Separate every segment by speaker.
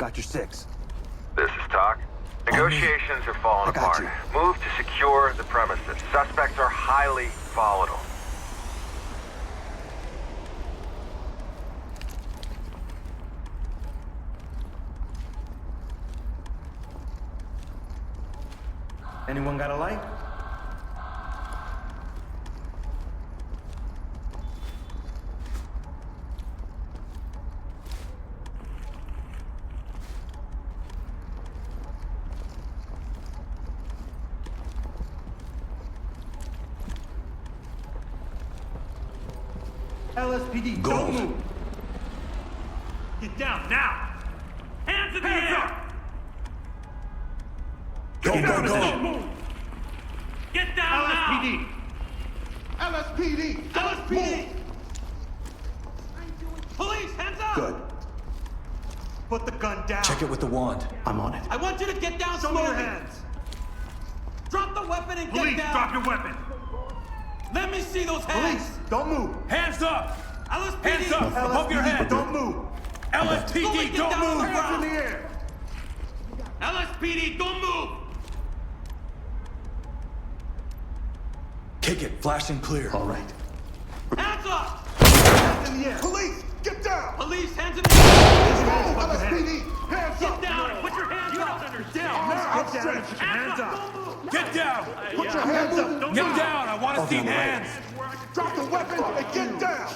Speaker 1: Got your 6.
Speaker 2: This is Talk. Negotiations are falling apart. Move to secure the premises. Suspects are highly volatile.
Speaker 1: Anyone got a light? LSPD, don't move!
Speaker 3: Get down, now! Hands in the air!
Speaker 4: Go, go, go!
Speaker 3: Don't move! Get down
Speaker 4: LSPD!
Speaker 3: now!
Speaker 4: LSPD!
Speaker 3: LSPD! Police, hands up!
Speaker 1: Good.
Speaker 3: Put the gun down.
Speaker 4: Check it with the wand.
Speaker 1: I'm on it.
Speaker 3: I want you to get down
Speaker 1: Show me your
Speaker 3: slowly.
Speaker 1: hands.
Speaker 3: Drop the weapon and
Speaker 4: Police,
Speaker 3: get down.
Speaker 4: drop your weapon!
Speaker 3: Let me see those hands.
Speaker 1: Police, don't move.
Speaker 4: Hands up!
Speaker 3: LSPD.
Speaker 4: Hands up! Above your head!
Speaker 1: Don't move.
Speaker 4: LSPD,
Speaker 3: Get
Speaker 4: don't
Speaker 3: down on the
Speaker 4: move!
Speaker 3: ground.
Speaker 1: In the air.
Speaker 3: LSPD, don't move.
Speaker 4: Kick it, flash and clear.
Speaker 1: All right.
Speaker 3: Hands up.
Speaker 1: Hands in the air.
Speaker 4: Police, get down!
Speaker 3: Police, hands in the air.
Speaker 4: LSPD, hands
Speaker 3: Get down. Put your hands up.
Speaker 1: Down.
Speaker 4: Get down!
Speaker 1: Hands up.
Speaker 4: Get down!
Speaker 1: Put your hands up.
Speaker 4: Get down! I want to see hands!
Speaker 5: Drop the weapon and get down!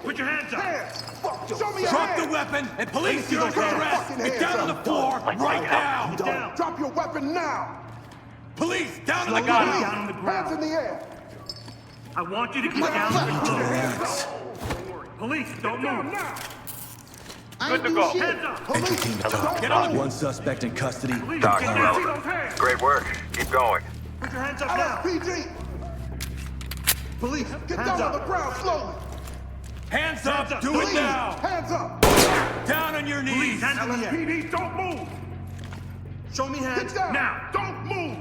Speaker 4: Put your hands up!
Speaker 5: Hands! Show me your
Speaker 4: Drop
Speaker 5: hands!
Speaker 4: the weapon and police you're
Speaker 5: Put your
Speaker 4: under arrest!
Speaker 5: fucking
Speaker 4: Get down on
Speaker 5: hands
Speaker 4: the floor right now!
Speaker 5: Down. Drop your weapon now!
Speaker 4: Police, down on the
Speaker 5: Police,
Speaker 4: ground!
Speaker 1: Down on the
Speaker 5: hands in
Speaker 1: ground.
Speaker 5: the air!
Speaker 4: I want you to get
Speaker 5: down on the floor.
Speaker 4: Relax. Police, don't
Speaker 5: Down
Speaker 4: move!
Speaker 5: now!
Speaker 2: Good to go.
Speaker 4: Hands up!
Speaker 5: Police,
Speaker 4: Entry team to top.
Speaker 5: don't move.
Speaker 4: One suspect in custody.
Speaker 2: Talk
Speaker 4: Declared.
Speaker 2: relevant. Great work. Keep going.
Speaker 1: Put your hands up now.
Speaker 5: LSPD!
Speaker 1: Police,
Speaker 5: Get
Speaker 1: hands
Speaker 5: down on the
Speaker 1: up.
Speaker 5: ground slowly!
Speaker 4: Hands up! Do it
Speaker 5: Police,
Speaker 4: now!
Speaker 5: hands up!
Speaker 4: Down on your knees!
Speaker 5: LSPD, don't move!
Speaker 1: Show me hands.
Speaker 5: Get down!
Speaker 4: Now.
Speaker 5: Don't move!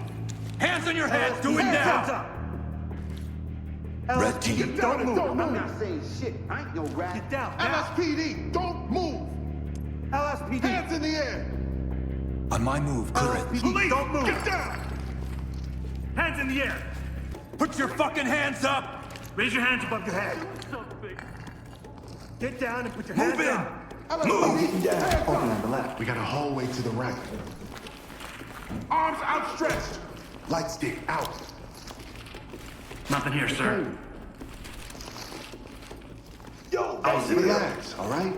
Speaker 4: Hands on your head! Do it
Speaker 1: Hands
Speaker 4: now!
Speaker 1: up.
Speaker 4: Red team.
Speaker 5: Get down and don't
Speaker 6: I'm
Speaker 5: move!
Speaker 6: not saying shit. I ain't no rat.
Speaker 1: Get down now.
Speaker 5: LSPD, don't move!
Speaker 1: LSPD.
Speaker 5: Hands in the air!
Speaker 4: On my move, clear it.
Speaker 1: LSPD, don't move.
Speaker 5: Get down!
Speaker 4: Hands in the air! Put your fucking hands up! Raise your hands above your head.
Speaker 1: Get down and put your
Speaker 4: Move
Speaker 1: hands
Speaker 4: in!
Speaker 1: up.
Speaker 5: LSPD, hands
Speaker 1: Open
Speaker 5: up!
Speaker 1: on the left.
Speaker 7: We got a hallway to the right.
Speaker 5: Arms outstretched!
Speaker 7: Light stick out.
Speaker 4: Nothing here, sir.
Speaker 5: Yo,
Speaker 7: Relax, all right?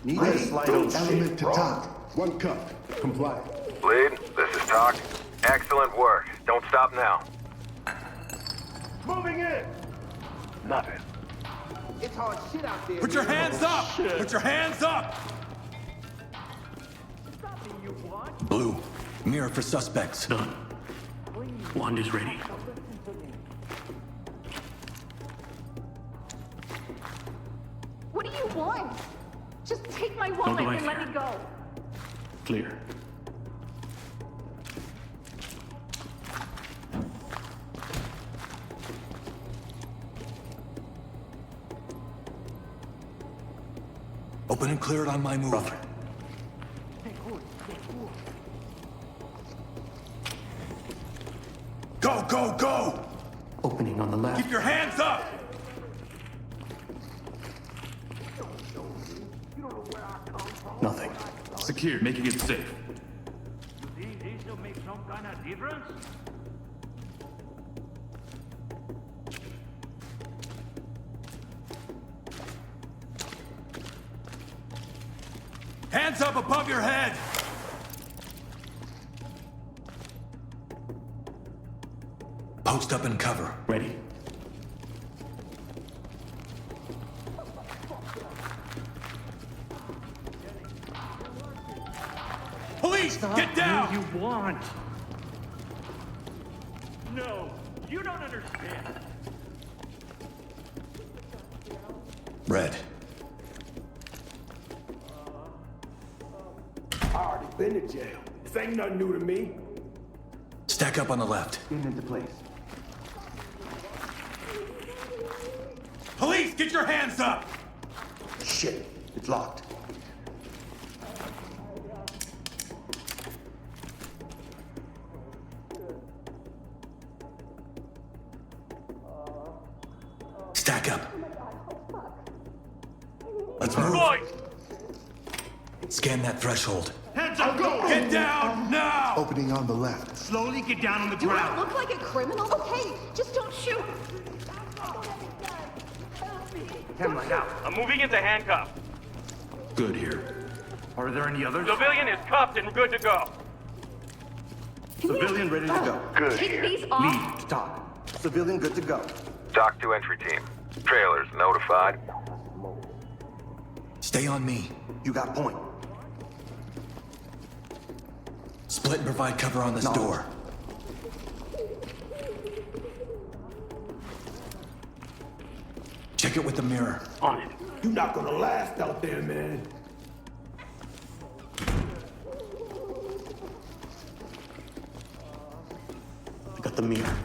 Speaker 1: Need
Speaker 5: Ready,
Speaker 1: a slide
Speaker 5: go.
Speaker 1: over.
Speaker 7: Element to
Speaker 5: Wrong.
Speaker 7: top. One cup. Comply.
Speaker 2: Lead, this is Talk. Excellent work. Don't stop now.
Speaker 5: moving in!
Speaker 2: Nothing.
Speaker 6: It's hard shit out there.
Speaker 4: Put your hands up! Put your hands up! Blue, mirror for suspects.
Speaker 8: Done. Wand is ready.
Speaker 9: What do you want? Just take my wallet
Speaker 8: device
Speaker 9: and let
Speaker 8: here.
Speaker 9: me go.
Speaker 8: Clear.
Speaker 4: Open and clear it on my move. Go, go, go!
Speaker 1: Opening on the left.
Speaker 4: Keep your hands up!
Speaker 1: Nothing.
Speaker 8: Secure, making it safe.
Speaker 4: Hands up above your head! Post up and cover.
Speaker 8: Ready.
Speaker 4: Police, get down!
Speaker 8: You want? No, you don't understand.
Speaker 4: Red.
Speaker 5: I already been to jail. This ain't nothing new to me.
Speaker 4: Stack up on the left.
Speaker 1: Getting into place.
Speaker 4: Police, get your hands up!
Speaker 5: Shit.
Speaker 1: It's locked.
Speaker 10: Stack up. Let's move.
Speaker 4: Boys!
Speaker 10: Scan that threshold.
Speaker 4: Hands up! Go! Get down now!
Speaker 7: Opening on the left.
Speaker 4: Slowly get down on the
Speaker 9: Do I
Speaker 4: ground.
Speaker 9: look like a criminal? Okay, just don't shoot.
Speaker 8: Camera out. I'm moving into handcuff.
Speaker 10: Good here.
Speaker 8: Are there any others?
Speaker 3: Civilian is cuffed and good to go.
Speaker 1: Civilian ready to go.
Speaker 2: Good
Speaker 9: Take
Speaker 2: here.
Speaker 9: these off.
Speaker 1: Talk. Civilian good to go.
Speaker 2: Dock to entry team. Trailers notified.
Speaker 10: Stay on me.
Speaker 1: You got point.
Speaker 10: Split and provide cover on this
Speaker 1: No.
Speaker 10: door. Check it with the mirror.
Speaker 8: On it.
Speaker 5: You're not gonna last out there, man.
Speaker 1: I got the mirror.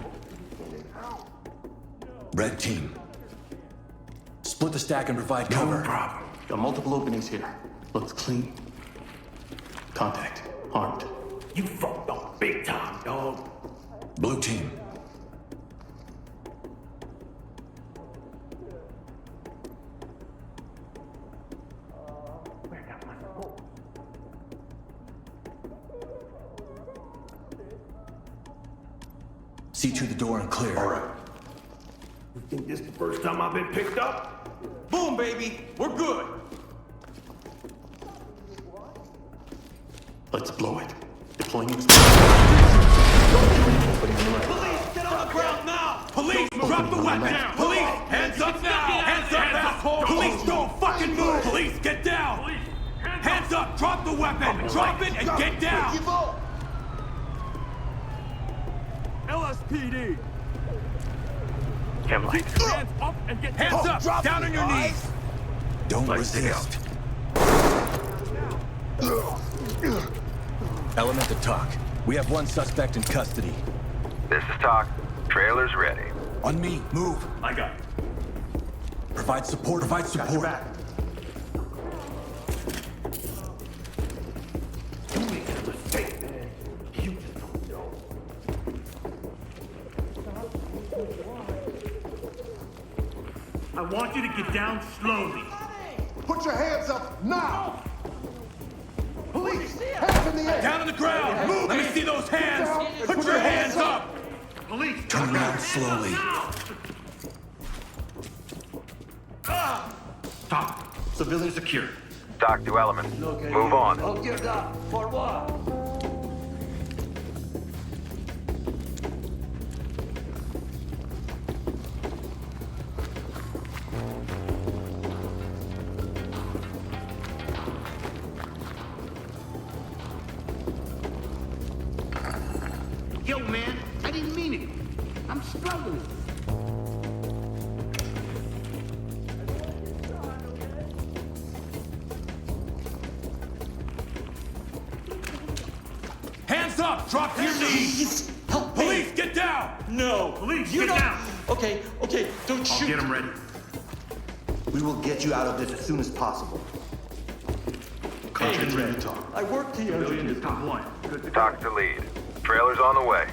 Speaker 10: Red team. Split the stack and provide cover.
Speaker 1: problem. Got multiple openings here. Looks clean. Contact. Armed.
Speaker 5: You fucked up big time, dog.
Speaker 10: Blue team. See through the door and clear.
Speaker 1: All right.
Speaker 5: You think this the first time I've been picked up?
Speaker 3: Boom, baby. We're good.
Speaker 1: Let's blow it. Deploying explosive. Opening on the right.
Speaker 3: Police, get on the ground now.
Speaker 4: Police, drop the weapon! Police, hands up now! Hands up, asshole! Police, don't fucking move! Police, get down! Hands up, drop the weapon! Drop it and get down! LSPD!
Speaker 8: Camera.
Speaker 4: Hands up and get hands up! Down on your knees!
Speaker 10: Don't resist. Element to talk. We have one suspect in custody.
Speaker 2: This is Talk. Trailers ready.
Speaker 10: On me, move.
Speaker 4: I got it.
Speaker 10: Provide support, provide
Speaker 1: Got your
Speaker 10: support.
Speaker 1: back.
Speaker 5: You made a mistake, man. You just don't know.
Speaker 4: I want you to get down slowly.
Speaker 7: Put your hands up now! Police! Hands in the air!
Speaker 4: Down on the ground! Move! Let me see those hands! Put your hands up! Police!
Speaker 10: Turn around slowly.
Speaker 8: Stop. Civilian secure.
Speaker 2: Dock to element. Move on.
Speaker 3: Okay, Doc. For what?
Speaker 6: Yo, man, I didn't mean it. I'm struggling.
Speaker 4: Hands up! Drop to your knees!
Speaker 3: Help me.
Speaker 4: Police, get down!
Speaker 3: No.
Speaker 4: Police,
Speaker 3: You
Speaker 4: get
Speaker 3: don't.
Speaker 4: down!
Speaker 3: Okay, don't
Speaker 8: I'll
Speaker 3: shoot.
Speaker 8: get him ready.
Speaker 1: We will get you out of this as soon as possible.
Speaker 8: Contract ready.
Speaker 3: I work here.
Speaker 8: Civilian is compliant. Good to go.
Speaker 2: Dock to lead. Trailers on the way.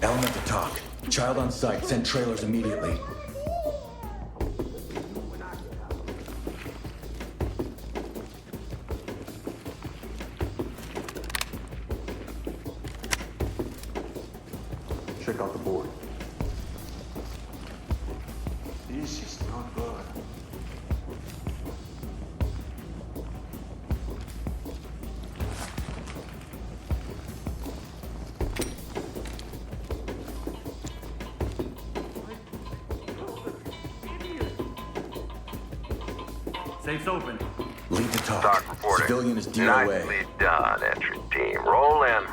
Speaker 10: Element to talk. Child on site. Send trailers immediately.
Speaker 1: Check out the board.
Speaker 5: This is not good.
Speaker 8: Safe's open.
Speaker 10: Lead to talk.
Speaker 2: Dock reporting.
Speaker 10: Civilian is DOA.
Speaker 2: Nicely done, entry team. Roll in.